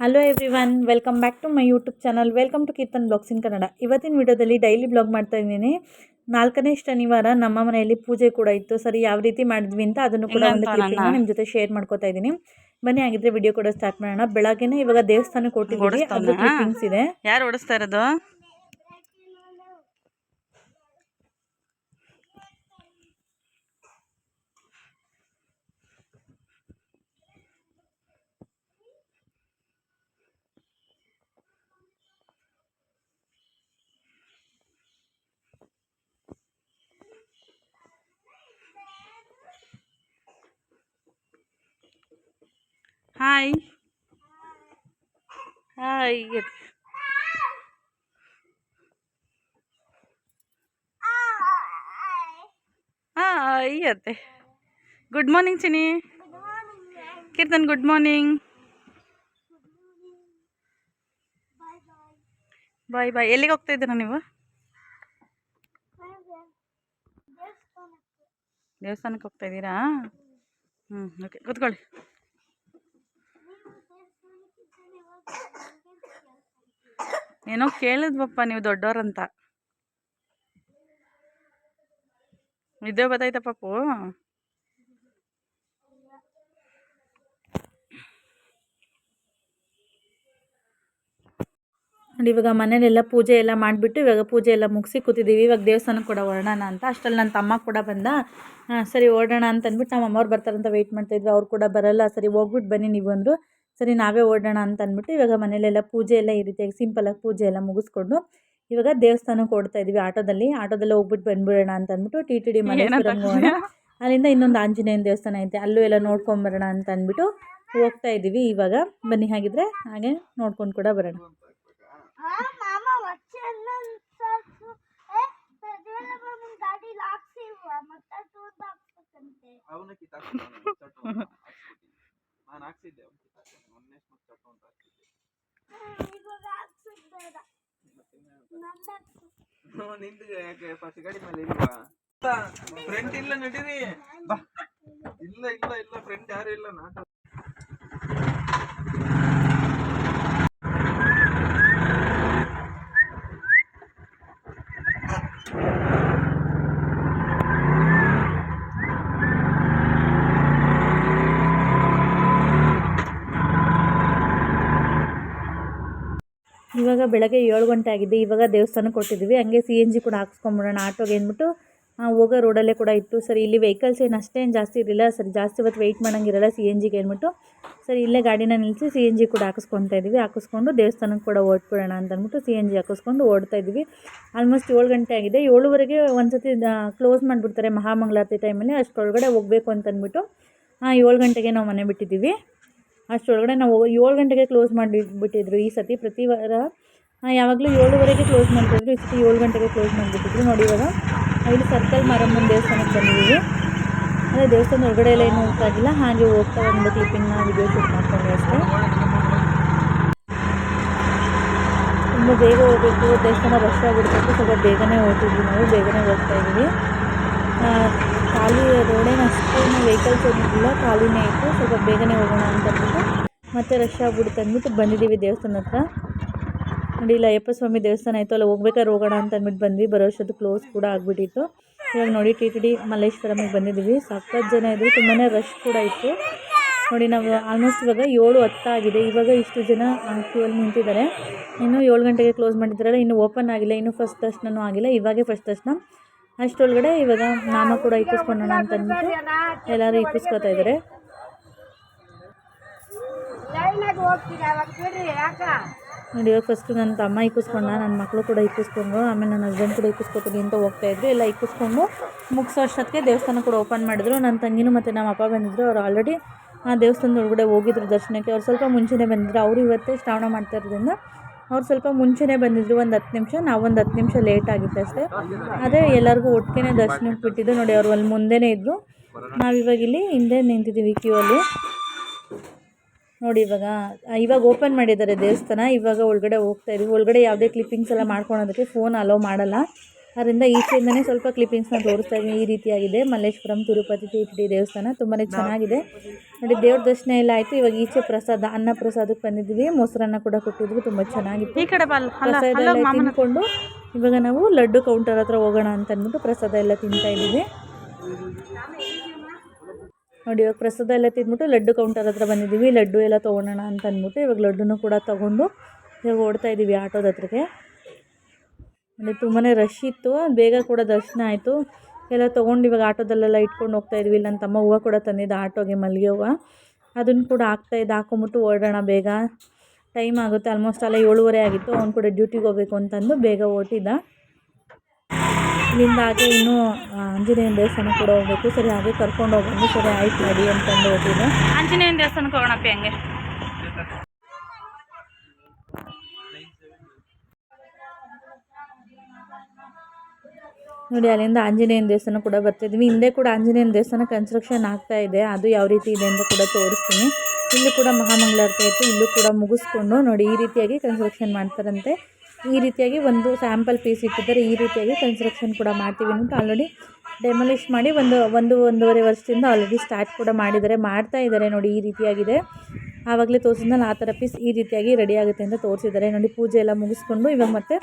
Hello everyone, welcome back to my YouTube channel. Welcome to Keerthan blogs in Kannada. ಇವತ್ತಿನ ವಿಡಿಯೋದಲ್ಲಿ daily blog ಮಾಡ್ತಾ ಇದ್ದೀನಿ. 4ನೇ ಶನಿವಾರ ನಮ್ಮ ಮನೆಯಲ್ಲಿ ಪೂಜೆ ಕೂಡ ಇತ್ತು. ಸರಿ, ಯಾವ ರೀತಿ ಮಾಡಿದ್ವಿ ಅಂತ ಅದನ್ನು ಕೂಡ ಒಂದು ಕ್ಲಿಪ್ಪಿಂಗ್ನ ನಿಮ್ಮ ಜೊತೆ ಶೇರ್ ಮಾಡ್ಕೋತಾ ಇದ್ದೀನಿ. ಬನ್ನಿ, ಹಾಗಿದ್ರೆ ವಿಡಿಯೋ ಕೂಡ ಸ್ಟಾರ್ಟ್ ಮಾಡೋಣ. ಬೆಳಗ್ಗೆನೇ ಇವಾಗ ದೇವಸ್ಥಾನಕ್ಕೆ ಕೊಟ್ಟಿದ್ದೀವಿ, ಅದ್ರ ಕ್ಲಿಪ್ಪಿಂಗ್ಸ್ ಇದೆ. ಯಾರು ಓಡಿಸ್ತಾ ಇರೋದು? ಹಾಯ್ ಹಾಯ್ ಹಾಯ್ ಅತ್ತೆ. Good morning Chini. Keerthan good morning. Bye bye. ಎಲ್ಲಿಗೆ ಹೋಗ್ತಾ ಇದ್ದೀರಾ ನೀವು? ದೇವಸ್ಥಾನಕ್ಕೆ ಹೋಗ್ತಾ ಇದ್ದೀರಾ? ಓಕೆ, ಕೂತ್ಕೊಳ್ಳಿ. ಏನೋ ಕೇಳಿದ್ವಪ್ಪ, ನೀವು ದೊಡ್ಡವ್ರಂತ. ನಿದ್ದೆ ಬತ್ತಾಯ್ತಾ ಪಾಪು? ನೋಡಿ, ಇವಾಗ ಮನೇಲೆಲ್ಲ ಪೂಜೆ ಎಲ್ಲ ಮಾಡಿಬಿಟ್ಟು ಇವಾಗ ಪೂಜೆ ಎಲ್ಲ ಮುಗಿಸಿ ಕೂತಿದ್ದೀವಿ. ಇವಾಗ ದೇವಸ್ಥಾನಕ್ಕೆ ಕೂಡ ಹೊರಡೋಣ ಅಂತ. ಅಷ್ಟರಲ್ಲಿ ನನ್ನ ತಮ್ಮ ಕೂಡ ಬಂದ. ಸರಿ ಓಡೋಣ ಅಂತ ಅಂದ್ಬಿಟ್ಟು ನಮ್ಮ ಅಮ್ಮವ್ರು ಬರ್ತಾರಂತ ವೆಯ್ಟ್ ಮಾಡ್ತಾಯಿದ್ವಿ. ಅವ್ರು ಕೂಡ ಬರೋಲ್ಲ. ಸರಿ, ಹೋಗ್ಬಿಟ್ಟು ಬನ್ನಿ ನೀವು ಅಂದರು. ಸರಿ, ನಾವೇ ಓಡೋಣ ಅಂತ ಅಂದ್ಬಿಟ್ಟು ಇವಾಗ ಮನೇಲೆಲ್ಲ ಪೂಜೆ ಎಲ್ಲ ಈ ರೀತಿಯಾಗಿ ಸಿಂಪಲಾಗಿ ಪೂಜೆ ಎಲ್ಲ ಮುಗಿಸ್ಕೊಂಡು ಇವಾಗ ದೇವಸ್ಥಾನಕ್ಕೆ ಓಡ್ತಾ ಇದ್ವಿ. ಆಟೋದಲ್ಲಿ ಹೋಗ್ಬಿಟ್ಟು ಬಂದ್ಬಿಡೋಣ ಅಂತ ಅಂದ್ಬಿಟ್ಟು TTD ಮಲ್ಲೇಶ್ವರಂ ಹೋಗೋಣ. ಅಲ್ಲಿಂದ ಇನ್ನೊಂದು ಆಂಜನೇಯನ ದೇವಸ್ಥಾನ ಐತೆ, ಅಲ್ಲೂ ಎಲ್ಲ ನೋಡ್ಕೊಂಬರೋಣ ಅಂತ ಅಂದ್ಬಿಟ್ಟು ಹೋಗ್ತಾ ಇದ್ದೀವಿ. ಇವಾಗ ಬನ್ನಿ, ಹಾಗಿದ್ರೆ ಹಾಗೆ ನೋಡ್ಕೊಂಡು ಕೂಡ ಬರೋಣ. ಫ್ರೆಂಡ್ ಇಲ್ಲ, ನಡೀರಿ. ಇಲ್ಲ ಇಲ್ಲ ಇಲ್ಲ, ಫ್ರೆಂಡ್ ಯಾರು ಇಲ್ಲ. ನಾಟ ಇವಾಗ ಬೆಳಗ್ಗೆ 7 ಗಂಟೆ ಆಗಿದೆ. ಇವಾಗ ದೇವಸ್ಥಾನಕ್ಕೆ ಕೊಟ್ಟಿದ್ದೀವಿ. ಹಂಗೆ CNG ಕೂಡ ಹಾಕ್ಸ್ಕೊಂಬಿಡೋಣ ಆಟೋಗೆ ಅಂದ್ಬಿಟ್ಟು ಹೋಗೋ ರೋಡಲ್ಲೇ ಕೂಡ ಇತ್ತು. ಸರಿ, ಇಲ್ಲಿ ವೆಹಿಕಲ್ಸ್ ಏನು ಅಷ್ಟೇನು ಜಾಸ್ತಿ ಇರಲಿಲ್ಲ. ಸರಿ, ಜಾಸ್ತಿ ಹೊತ್ತು ವೆಯ್ಟ್ ಮಾಡೋಂಗಿರಲ್ಲ CNGಗೆ ಅಂದ್ಬಿಟ್ಟು ಸರಿ ಇಲ್ಲೇ ಗಾಡಿನ ನಿಲ್ಲಿಸಿ CNG ಕೂಡ ಹಾಕಿಸ್ಕೊತಾ ಇದ್ದೀವಿ. ಹಾಕಿಸ್ಕೊಂಡು ದೇವಸ್ಥಾನಕ್ಕೆ ಕೂಡ ಓಡ್ಬಿಡೋಣ ಅಂತ ಅಂದ್ಬಿಟ್ಟು CNG ಹಾಕಿಸ್ಕೊಂಡು ಓಡ್ತಾ ಇದ್ವಿ. ಆಲ್ಮೋಸ್ಟ್ 7 ಗಂಟೆ ಆಗಿದೆ. 7ವರೆಗೆ ಒಂದು ಸತಿ ಕ್ಲೋಸ್ ಮಾಡಿಬಿಡ್ತಾರೆ ಮಹಾಮಂಗಳಾರತಿ ಟೈಮಲ್ಲಿ. ಅಷ್ಟೊಳಗಡೆ ಹೋಗಬೇಕು ಅಂತಂದ್ಬಿಟ್ಟು 7 ಗಂಟೆಗೆ ನಾವು ಮನೆ ಬಿಟ್ಟಿದ್ದೀವಿ. ಅಷ್ಟರೊಳಗಡೆ ನಾವು 7 ಗಂಟೆಗೆ ಕ್ಲೋಸ್ ಮಾಡಿಬಿಟ್ಟಿದ್ರು. ಈ ಸತಿ ಪ್ರತಿ ವಾರ ಯಾವಾಗಲೂ 7ವರೆಗೆ ಕ್ಲೋಸ್ ಮಾಡ್ತಿದ್ರು. ಈ ಸತಿ 7 ಗಂಟೆಗೆ ಕ್ಲೋಸ್ ಮಾಡಿಬಿಟ್ಟಿದ್ರು. ನೋಡಿ, ಇವಾಗ ಇಲ್ಲಿ ಸರ್ಕಲ್ ಮಾರಮ್ಮನ ದೇವಸ್ಥಾನಕ್ಕೆ ಬಂದಿದ್ದೀವಿ. ಅದೇ ದೇವಸ್ಥಾನ ಹೊರಗಡೆ ಎಲ್ಲ ಏನು ಹೋಗ್ತಾಗಿಲ್ಲ, ಹಾಗೆ ಹೋಗ್ತಾ ಒಂದು ಕ್ಲಿಪ್ಪಿಂಗ್ನ ವಿಡಿಯೋ ಶೂಟ್ ಮಾಡ್ಕೊಂಡ್ವಿ ಅಷ್ಟೇ. ತುಂಬ ಬೇಗ ಹೋಗಬೇಕು, ದೇವಸ್ಥಾನ ರಶ್ ಆಗಿಬಿಡ್ಬೇಕು. ಸ್ವಲ್ಪ ಬೇಗನೆ ಹೋಗ್ತಿದ್ವಿ, ನಾವು ಬೇಗನೆ ಹೋಗ್ತಾ ಇದ್ದೀವಿ. ಖಾಲಿ ರೋಡೇನು ಅಷ್ಟೇನು ವೆಹಿಕಲ್ಸ್ ಏನಿಲ್ಲ, ಖಾಲಿನೇ ಇತ್ತು. ಸ್ವಲ್ಪ ಬೇಗನೆ ಹೋಗೋಣ ಅಂತಂದ್ಬಿಟ್ಟು ಮತ್ತೆ ರಶ್ ಆಗ್ಬಿಡುತ್ತೆ ಅಂದ್ಬಿಟ್ಟು ಬಂದಿದ್ದೀವಿ ದೇವಸ್ಥಾನ ಹತ್ರ. ನೋಡಿ, ಇಲ್ಲ ಅಯ್ಯಪ್ಪ ಸ್ವಾಮಿ ದೇವಸ್ಥಾನ ಇತ್ತು, ಅಲ್ಲ ಹೋಗ್ಬೇಕಾದ್ರೆ ಹೋಗೋಣ ಅಂತ ಅಂದ್ಬಿಟ್ಟು ಬಂದ್ವಿ. ಬರೋ ಅಷ್ಟೊತ್ತು ಕ್ಲೋಸ್ ಕೂಡ ಆಗಿಬಿಟ್ಟಿತ್ತು. ಇವಾಗ ನೋಡಿ TTD ಮಲ್ಲೇಶ್ವರಮಿಗೆ ಬಂದಿದ್ದೀವಿ. ಸಖತ್ತು ಜನ ಇದ್ದರು, ತುಂಬಾ ರಶ್ ಕೂಡ ಇತ್ತು. ನೋಡಿ, ನಾವು ಆಲ್ಮೋಸ್ಟ್ ಇವಾಗ 7:10 ಆಗಿದೆ. ಇವಾಗ ಇಷ್ಟು ಜನ ಕ್ಯೂವಲ್ಲಿ ನಿಂತಿದ್ದಾರೆ. ಇನ್ನೂ 7 ಗಂಟೆಗೆ ಕ್ಲೋಸ್ ಮಾಡಿದ್ದಾರಲ್ಲ, ಇನ್ನೂ ಓಪನ್ ಆಗಿಲ್ಲ, ಇನ್ನೂ ಫಸ್ಟ್ ದರ್ಶನವೂ ಆಗಿಲ್ಲ. ಇವಾಗೇ ಫಸ್ಟ್ ದರ್ಶನ. ಅಷ್ಟರೊಳಗಡೆ ಇವಾಗ ನಾಮ ಕೂಡ ಇಕ್ಕಿಸ್ಕೊಳ್ಳೋಣ ಅಂತ ಅಂದ್ಬಿಟ್ಟು ಎಲ್ಲರೂ ಇಕ್ಕಿಸ್ಕೊತಾ ಇದ್ದಾರೆ. ನೋಡಿ, ಇವಾಗ ಫಸ್ಟು ನನ್ನ ತಮ್ಮ ಇಕ್ಕಿಸ್ಕೊಂಡ, ನನ್ನ ಮಕ್ಕಳು ಕೂಡ ಇಕ್ಕಿಸ್ಕೊಂಡು, ಆಮೇಲೆ ನನ್ನ ಹಸ್ಬೆಂಡ್ ಕೂಡ ಇಕ್ಕಿಸ್ಕೊತೀನಿ ಅಂತ ಹೋಗ್ತಾಯಿದ್ರು. ಎಲ್ಲ ಇಕ್ಕಿಸ್ಕೊಂಡು ಮುಗಿಸೋ ಅಷ್ಟೊತ್ತಿಗೆ ದೇವಸ್ಥಾನ ಕೂಡ ಓಪನ್ ಮಾಡಿದ್ರು. ನನ್ನ ತಂಗಿನೂ ಮತ್ತು ನಮ್ಮ ಅಪ್ಪ ಬಂದಿದ್ದರು. ಅವ್ರು ಆಲ್ರೆಡಿ ದೇವಸ್ಥಾನದ ಒಳಗಡೆ ಹೋಗಿದ್ರು ದರ್ಶನಕ್ಕೆ. ಅವ್ರು ಸ್ವಲ್ಪ ಮುಂಚೆನೇ ಬಂದಿದ್ರು. ಅವರು ಇವತ್ತೇ ಶ್ರಾವಣ ಮಾಡ್ತಾ ಇರೋದ್ರಿಂದ ಅವ್ರು ಸ್ವಲ್ಪ ಮುಂಚೆನೇ ಬಂದಿದ್ರು, ಒಂದು 10 ನಿಮಿಷ. ನಾವೊಂದು 10 ನಿಮಿಷ ಲೇಟ್ ಆಗಿತ್ತು ಅಷ್ಟೇ. ಅದೇ ಎಲ್ಲರಿಗೂ ಒಟ್ಟಿಗೆ ದರ್ಶನಕ್ಕೆ ಬಿಟ್ಟಿದ್ದು. ನೋಡಿ, ಅವರು ಅಲ್ಲಿ ಮುಂದೆನೇ ಇದ್ದರು, ನಾವಿವಾಗ ಇಲ್ಲಿ ಹಿಂದೆ ನಿಂತಿದ್ದೀವಿ ಕ್ಯೂ ಅಲ್ಲಿ. ನೋಡಿ, ಇವಾಗ ಓಪನ್ ಮಾಡಿದ್ದಾರೆ ದೇವಸ್ಥಾನ. ಇವಾಗ ಒಳಗಡೆ ಹೋಗ್ತಾ ಇದ್ದೀವಿ. ಒಳಗಡೆ ಯಾವುದೇ ಕ್ಲಿಪ್ಪಿಂಗ್ಸ್ ಎಲ್ಲ ಮಾಡ್ಕೊಳೋದಕ್ಕೆ ಫೋನ್ ಅಲೋ ಮಾಡಲ್ಲ. ಅದರಿಂದ ಈಚೆಯಿಂದನೇ ಸ್ವಲ್ಪ ಕ್ಲಿಪ್ಪಿಂಗ್ಸ್ನ ತೋರಿಸ್ತಾ ಇದ್ದೀನಿ. ಈ ರೀತಿಯಾಗಿದೆ ಮಲ್ಲೇಶ್ವರಂ ತಿರುಪತಿ ಟಿ ದೇವಸ್ಥಾನ, ತುಂಬಾ ಚೆನ್ನಾಗಿದೆ ನೋಡಿ. ದೇವ್ರ ದರ್ಶನ ಎಲ್ಲ ಆಯಿತು. ಇವಾಗ ಈಚೆ ಪ್ರಸಾದ, ಅನ್ನ ಪ್ರಸಾದಕ್ಕೆ ಬಂದಿದ್ವಿ. ಮೊಸರನ್ನ ಕೂಡ ಕೊಟ್ಟಿದ್ವಿ, ತುಂಬ ಚೆನ್ನಾಗಿತ್ತು. ಈ ಕಡೆ ಬಲ್ ಪ್ರಸಾದ ಎಲ್ಲ ತಿಂದ್ಕೊಂಡು ಇವಾಗ ನಾವು ಲಡ್ಡು ಕೌಂಟರ್ ಹತ್ರ ಹೋಗೋಣ ಅಂತ ಅಂದ್ಬಿಟ್ಟು ಪ್ರಸಾದ ಎಲ್ಲ ತಿಂತಾ ಇದ್ದೀವಿ ನೋಡಿ. ಇವಾಗ ಪ್ರಸಾದ ಎಲ್ಲ ತಿಂದ್ಬಿಟ್ಟು ಲಡ್ಡು ಕೌಂಟರ್ ಹತ್ರ ಬಂದಿದ್ದೀವಿ. ಲಡ್ಡು ಎಲ್ಲ ತೊಗೊಳೋಣ ಅಂತ ಅಂದ್ಬಿಟ್ಟು ಇವಾಗ ಲಡ್ಡುನೂ ಕೂಡ ತೊಗೊಂಡು ಇವಾಗ ಓಡ್ತಾ ಇದ್ದೀವಿ ಆಟೋದ ಹತ್ರಕ್ಕೆ ನೋಡಿ. ತುಂಬಾ ರಶ್ ಇತ್ತು, ಬೇಗ ಕೂಡ ದರ್ಶನ ಆಯಿತು. ಎಲ್ಲ ತೊಗೊಂಡು ಇವಾಗ ಆಟೋದಲ್ಲೆಲ್ಲ ಇಟ್ಕೊಂಡು ಹೋಗ್ತಾ ಇದ್ವಿ. ನನ್ನ ತಮ್ಮ ಹೂವು ಕೂಡ ತಂದಿದ್ದ ಆಟೋಗೆ, ಮಲ್ಲಿಗೆ ಹೂವು. ಅದನ್ನು ಕೂಡ ಹಾಕ್ಕೊಂಬಿಟ್ಟು ಓಡೋಣ, ಬೇಗ ಟೈಮ್ ಆಗುತ್ತೆ. ಆಲ್ಮೋಸ್ಟ್ ಅಲ್ಲ 7:30 ಆಗಿತ್ತು. ಅವ್ನು ಕೂಡ ಡ್ಯೂಟಿಗೆ ಹೋಗಬೇಕು ಅಂತಂದು ಬೇಗ ಹೊರಟಿದ್ದ. ಇಲ್ಲಿಂದ ಹಾಗೆ ಇನ್ನೂ ಆಂಜನೇಯನ ದೇವಸ್ಥಾನ ಕೂಡ ಹೋಗಬೇಕು. ಸರಿ ಹಾಗೆ ಕರ್ಕೊಂಡು ಹೋಗೋದು. ಸರಿ ಆಯ್ತು ನಡಿ ಅಂತಂದು ಹೊರಟಿದ್ದ. ಆಂಜನೇಯನ ದೇವಸ್ಥಾನಕ್ಕೆ ಹೋಗೋಣಪ್ಪ ಹಂಗೆ. ನೋಡಿ ಅಲ್ಲಿಂದ ಆಂಜನೇಯನ ದೇವಸ್ಥಾನ ಕೂಡ ಬರ್ತಿದ್ವಿ. ಹಿಂದೆ ಕೂಡ ಆಂಜನೇಯನ ದೇವಸ್ಥಾನ ಕನ್ಸ್ಟ್ರಕ್ಷನ್ ಆಗ್ತಾ ಇದೆ, ಅದು ಯಾವ ರೀತಿ ಇದೆ ಅಂತ ಕೂಡ ತೋರಿಸ್ತೀನಿ. ಇಲ್ಲೂ ಕೂಡ ಮಹಾಮಂಗಳಾರತಿ ಆಯಿತು. ಇಲ್ಲೂ ಕೂಡ ಮುಗಿಸ್ಕೊಂಡು ನೋಡಿ ಈ ರೀತಿಯಾಗಿ ಕನ್ಸ್ಟ್ರಕ್ಷನ್ ಮಾಡ್ತಾರಂತೆ. ಈ ರೀತಿಯಾಗಿ ಒಂದು ಸ್ಯಾಂಪಲ್ ಪೀಸ್ ಇಟ್ಟಿದ್ದಾರೆ. ಈ ರೀತಿಯಾಗಿ ಕನ್ಸ್ಟ್ರಕ್ಷನ್ ಕೂಡ ಮಾಡ್ತೀವಿ ಅಂತ ಆಲ್ರೆಡಿ ಡೆಮೊಲಿಷ್ ಮಾಡಿ ಒಂದೂವರೆ ವರ್ಷದಿಂದ ಆಲ್ರೆಡಿ ಸ್ಟಾರ್ಟ್ ಕೂಡ ಮಾಡ್ತಾ ಇದ್ದಾರೆ ನೋಡಿ. ಈ ರೀತಿಯಾಗಿದೆ. ಆವಾಗಲೇ ತೋರಿಸಿದ್ನಲ್ಲ ಆ ಥರ ಪೀಸ್ ಈ ರೀತಿಯಾಗಿ ರೆಡಿ ಆಗುತ್ತೆ ಅಂತ ತೋರಿಸಿದ್ದಾರೆ ನೋಡಿ. ಪೂಜೆ ಎಲ್ಲ ಮುಗಿಸ್ಕೊಂಡು ಇವಾಗ ಮತ್ತೆ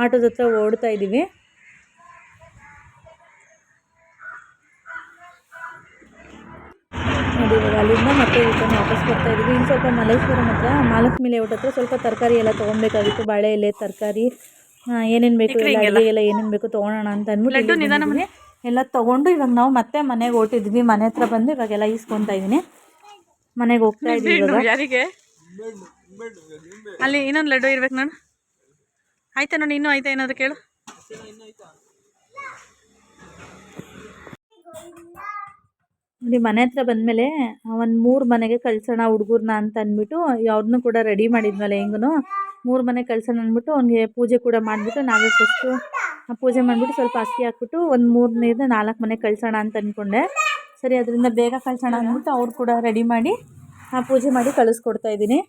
ಆಟೋದ ಹತ್ರ ಓಡ್ತಾ ಇದ್ದೀವಿ ನೋಡಿ. ಇವಾಗ ಅಲ್ಲಿಂದ ಮತ್ತೆ ರಿಟರ್ನ್ ವಾಪಸ್ ಬರ್ತಾ ಇದ್ದೀವಿ. ಇನ್ನು ಸ್ವಲ್ಪ ಮಲ್ಲೇಶ್ವರಂ ಹತ್ರ ಮಹಾಲಕ್ಷ್ಮಿ ಲೇಔಟ್ ಹತ್ರ ಸ್ವಲ್ಪ ತರಕಾರಿ ಎಲ್ಲ ತೊಗೊಬೇಕಾಗಿತ್ತು. ಬಾಳೆ ಎಲೆ, ತರಕಾರಿ ಏನೇನು ಬೇಕು ಎಲ್ಲ, ಅಡುಗೆ ಎಲ್ಲ ಏನೇನು ಬೇಕು ತೊಗೊಳೋಣ ಅಂತ ಅಂದ್ಬಿಟ್ಟು ಎಲ್ಲ ತೊಗೊಂಡು ಇವಾಗ ನಾವು ಮತ್ತೆ ಮನೆಗೆ ಹೊರಟಿದ್ವಿ. ಮನೆ ಹತ್ರ ಬಂದು ಇವಾಗೆಲ್ಲ ಈಸ್ಕೊತಾ ಇದ್ದೀನಿ. ಮನೆಗೆ ಹೋಗ್ತಾ ಇದ್ದೀವಿ ಇವಾಗ. ಯಾರಿಗೆ ಅಲ್ಲಿ ಇನ್ನೊಂದು ಲಡ್ಡು ಇರ್ಬೇಕು ನೋಡು. ಆಯ್ತಾ ನೋಡಿ, ಇನ್ನೂ ಆಯ್ತಾ ಏನಾದ್ರು ಕೇಳು. ನೋಡಿ ಮನೆ ಹತ್ರ ಬಂದಮೇಲೆ ಒಂದು 3 ಮನೆಗೆ ಕಳ್ಸೋಣ ಹುಡುಗರನ್ನ ಅಂತ ಅಂದ್ಬಿಟ್ಟು ಅವ್ರನ್ನೂ ಕೂಡ ರೆಡಿ ಮಾಡಿದ್ವಲ್ಲ. ಹೆಂಗೂ 3 ಮನೆಗೆ ಕಳ್ಸೋಣ ಅಂದ್ಬಿಟ್ಟು ಅವ್ನಿಗೆ ಪೂಜೆ ಕೂಡ ಮಾಡಿಬಿಟ್ಟು ನಾವೇ ಫಸ್ಟು ಪೂಜೆ ಮಾಡಿಬಿಟ್ಟು ಸ್ವಲ್ಪ ಅಕ್ಕಿ ಹಾಕ್ಬಿಟ್ಟು ಒಂದು 3ರಿಂದ 4 ಮನೆಗೆ ಕಳ್ಸೋಣ ಅಂತ ಅಂದ್ಕೊಂಡೆ. ಸರಿ ಅದರಿಂದ ಬೇಗ ಕಳ್ಸೋಣ ಅಂದ್ಬಿಟ್ಟು ಅವ್ರು ಕೂಡ ರೆಡಿ ಮಾಡಿ ಪೂಜೆ ಮಾಡಿ ಕಳಿಸ್ಕೊಡ್ತಾ ಇದ್ದೀನಿ.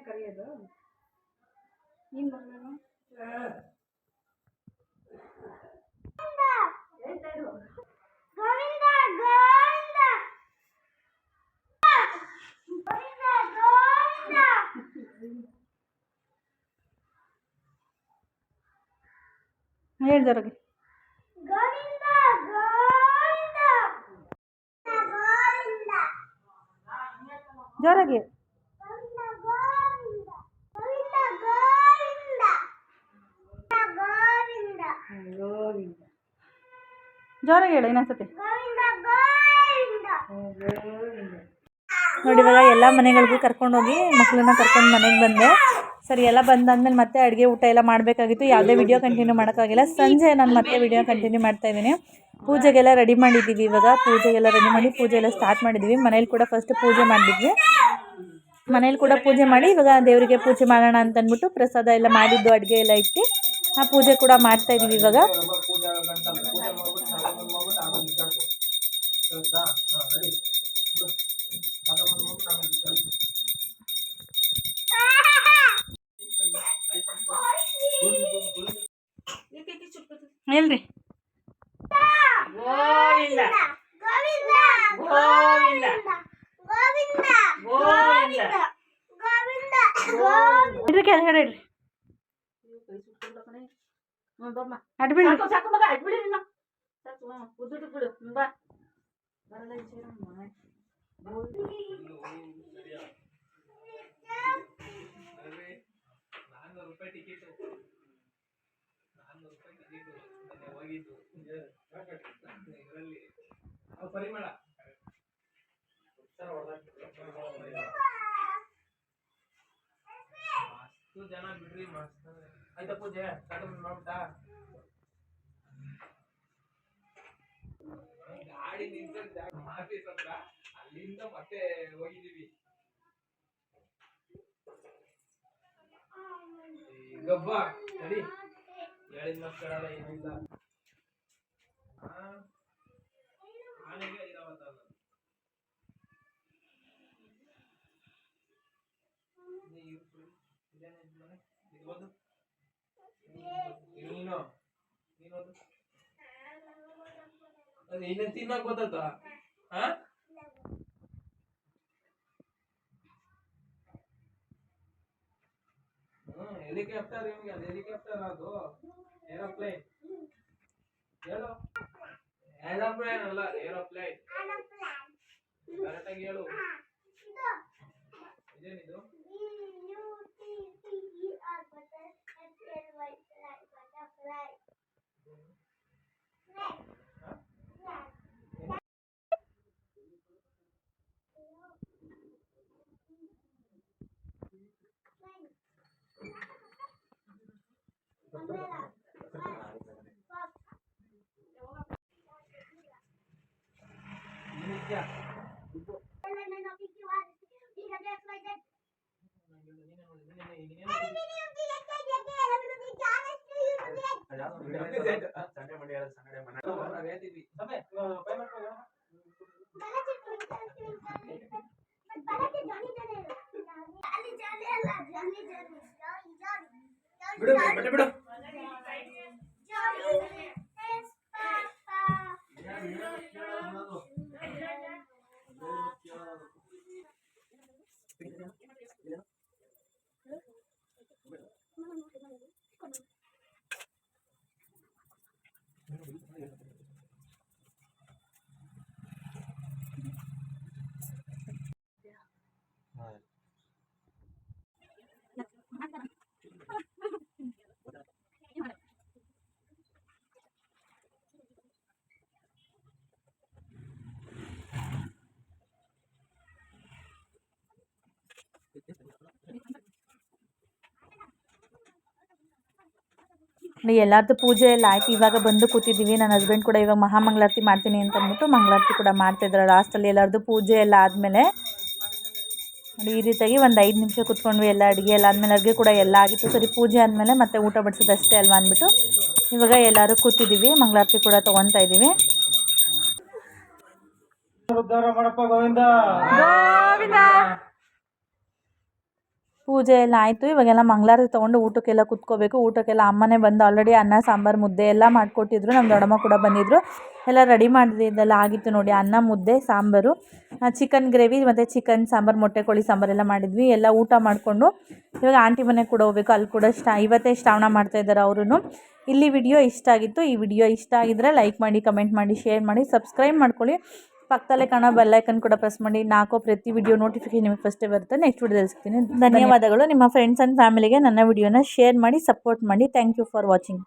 ಕರೆಯೋದು ನೀನು ಬಂದ ಹೇಳ್ದವ್ರಿಗೆ ಜೋರಾಗಿ ಜೋರಾಗಿ ಹೇಳು ಇನ್ನೊಂದ್ಸತಿ ನೋಡಿ. ಇವಾಗ ಎಲ್ಲ ಮನೆಗಳಿಗೂ ಕರ್ಕೊಂಡೋಗಿ ಮಕ್ಕಳನ್ನ ಕರ್ಕೊಂಡು ಮನೆಗೆ ಬಂದೆ. ಸರಿ ಎಲ್ಲ ಬಂದಾದ್ಮೇಲೆ ಮತ್ತೆ ಅಡುಗೆ ಊಟ ಎಲ್ಲ ಮಾಡಬೇಕಾಗಿತ್ತು. ಯಾವುದೇ ವಿಡಿಯೋ ಕಂಟಿನ್ಯೂ ಮಾಡೋಕ್ಕಾಗಿಲ್ಲ. ಸಂಜೆ ನಾನು ಮತ್ತೆ ವಿಡಿಯೋ ಕಂಟಿನ್ಯೂ ಮಾಡ್ತಾಯಿದ್ದೀನಿ. ಪೂಜೆಗೆಲ್ಲ ರೆಡಿ ಮಾಡಿದ್ದೀವಿ. ಇವಾಗ ಪೂಜೆಗೆಲ್ಲ ರೆಡಿ ಮಾಡಿ ಪೂಜೆ ಎಲ್ಲ ಸ್ಟಾರ್ಟ್ ಮಾಡಿದ್ವಿ. ಮನೇಲಿ ಕೂಡ ಫಸ್ಟ್ ಪೂಜೆ ಮಾಡಿದ್ವಿ. ಮನೇಲಿ ಕೂಡ ಪೂಜೆ ಮಾಡಿ ಇವಾಗ ದೇವರಿಗೆ ಪೂಜೆ ಮಾಡೋಣ ಅಂತ ಅಂದ್ಬಿಟ್ಟು ಪ್ರಸಾದ ಎಲ್ಲ ಮಾಡಿದ್ದು ಅಡುಗೆ ಎಲ್ಲ ಇಟ್ಟು ಪೂಜೆ ಕೂಡ ಮಾಡ್ತಾಯಿದ್ದೀವಿ ಇವಾಗ. ಹೇಳ್ರಿ ಗೋವಿಂದ ಗೋವಿಂದ ಗೋವಿಂದ ಇಡ್ರಿ ಕೆಳಗಡೆ ಇಡ್ರಿ. ಅಡ್ಬಿಡಿ ಅಡ್ಬಿಡಿ ಬಿಡು ಬಾ. ಇಷ್ಟು ಜನ ಬಿಡ್ರಿ ಮಸ್ತ್ ಆಯ್ತಾ ಪೂಜೆ ನೋಡ್ತಾ ಗಾಡಿ ನಿಂತ ಆಫೀಸ್ ಹತ್ರ ಅಲ್ಲಿಂದ ಮತ್ತೆ ಹೋಗಿದೀವಿ ಗಬ್ಬ ನಡಿ ಹೇಳಿದ ಮಕ್ಕಳಲ್ಲ ಏನಿಲ್ಲ ಆನೆಗೆ ಇದಾವತ್ತಲ್ಲ ನೀನು ತಿನ್ನಕ್ ಗೊತ್ತ ಹೆಲಿಕಾಪ್ಟರ್ ನಿಮ್ಗೆ ಅದು ಹೆಲಿಕಾಪ್ಟರ್ ಅದು ಏರೋಪ್ಲೇನ್ ಹೇಳು ಏರೋಪ್ಲೇನ್ ಅಲ್ಲ ಏರೋಪ್ಲೇನ್ ಕರೆಕ್ಟಾಗಿ ಹೇಳು ಇದೇನಿದು ಬಿಡು ಬಿಡು ಎಲ್ಲರದ್ದು ಪೂಜೆ ಎಲ್ಲ ಆಯ್ತು. ಇವಾಗ ಬಂದು ಕೂತಿದ್ದೀವಿ. ನನ್ನ ಹಸ್ಬೆಂಡ್ ಕೂಡ ಇವಾಗ ಮಹಾಮಂಗಳಾರತಿ ಮಾಡ್ತೀನಿ ಅಂತ ಅಂದ್ಬಿಟ್ಟು ಮಂಗಳಾರತಿ ಕೂಡ ಮಾಡ್ತಾಯಿದ್ರು. ಲಾಸ್ಟಲ್ಲಿ ಎಲ್ಲರದ್ದು ಪೂಜೆ ಎಲ್ಲ ಆದಮೇಲೆ ನೋಡಿ ಈ ರೀತಿಯಾಗಿ ಒಂದು 5 ನಿಮಿಷ ಕೂತ್ಕೊಂಡ್ವಿ. ಎಲ್ಲ ಅಡುಗೆ ಎಲ್ಲ ಆದಮೇಲೆ ಅಡುಗೆ ಕೂಡ ಎಲ್ಲ ಆಗಿತ್ತು. ಸರಿ ಪೂಜೆ ಆದಮೇಲೆ ಮತ್ತೆ ಊಟ ಬಡಿಸೋದು ಅಷ್ಟೇ ಅಲ್ವಾ ಅಂದ್ಬಿಟ್ಟು ಇವಾಗ ಎಲ್ಲರೂ ಕೂತಿದ್ದೀವಿ. ಮಂಗಳಾರತಿ ಕೂಡ ತೊಗೊತಾ ಇದ್ದೀವಿ. ಪೂಜೆ ಎಲ್ಲ ಆಯಿತು. ಇವಾಗೆಲ್ಲ ಮಂಗಳಾರತಿ ತೊಗೊಂಡು ಊಟಕ್ಕೆಲ್ಲ ಕುತ್ಕೋಬೇಕು. ಊಟಕ್ಕೆಲ್ಲ ಅಮ್ಮನೇ ಬಂದು ಆಲ್ರೆಡಿ ಅನ್ನ ಸಾಂಬಾರು ಮುದ್ದೆ ಎಲ್ಲ ಮಾಡಿಕೊಟ್ಟಿದ್ರು. ನಮ್ಮ ದೊಡ್ಡಮ್ಮ ಕೂಡ ಬಂದಿದ್ದರು. ಎಲ್ಲ ರೆಡಿ ಮಾಡಿದ್ದೆಲ್ಲ ಆಗಿತ್ತು ನೋಡಿ. ಅನ್ನ ಮುದ್ದೆ ಸಾಂಬಾರು, ಚಿಕನ್ ಗ್ರೇವಿ ಮತ್ತು ಚಿಕನ್ ಸಾಂಬಾರು, ಮೊಟ್ಟೆ ಕೋಳಿ ಸಾಂಬಾರೆಲ್ಲ ಮಾಡಿದ್ವಿ. ಎಲ್ಲ ಊಟ ಮಾಡಿಕೊಂಡು ಇವಾಗ ಆಂಟಿ ಮನೆಗೆ ಕೂಡ ಹೋಗ್ಬೇಕು. ಅಲ್ಲಿ ಕೂಡ ಇವತ್ತೇ ಶ್ರಾವಣ ಮಾಡ್ತಾಯಿದ್ದಾರೆ ಅವರು. ಇಲ್ಲಿ ವಿಡಿಯೋ ಇಷ್ಟ ಆಗಿತ್ತು. ಈ ವಿಡಿಯೋ ಇಷ್ಟ ಆಗಿದ್ದರೆ ಲೈಕ್ ಮಾಡಿ, ಕಮೆಂಟ್ ಮಾಡಿ, ಶೇರ್ ಮಾಡಿ, ಸಬ್ಸ್ಕ್ರೈಬ್ ಮಾಡ್ಕೊಳ್ಳಿ. ಪಕ್ಕದಲ್ಲೇ ಕಾಣೋ ಬೆಲ್ಲೈಕನ್ ಕೂಡ ಪ್ರೆಸ್ ಮಾಡಿ. ನಾಲ್ಕು ಪ್ರತಿ ವಿಡಿಯೋ ನೋಟಿಫಿಕೇಶನ್ ನಿಮಗೆ ಫಸ್ಟೇ ಬರುತ್ತೆ. ನೆಕ್ಸ್ಟ್ ವಿಡಿಯೋದಲ್ಲಿ ಸಿಗ್ತೀನಿ. ಧನ್ಯವಾದಗಳು. ನಿಮ್ಮ ಫ್ರೆಂಡ್ಸ್ ಆ್ಯಂಡ್ ಫ್ಯಾಮಿಲಿಗೆ ನನ್ನ ವಿಡಿಯೋನ ಶೇರ್ ಮಾಡಿ, ಸಪೋರ್ಟ್ ಮಾಡಿ. Thank you for watching.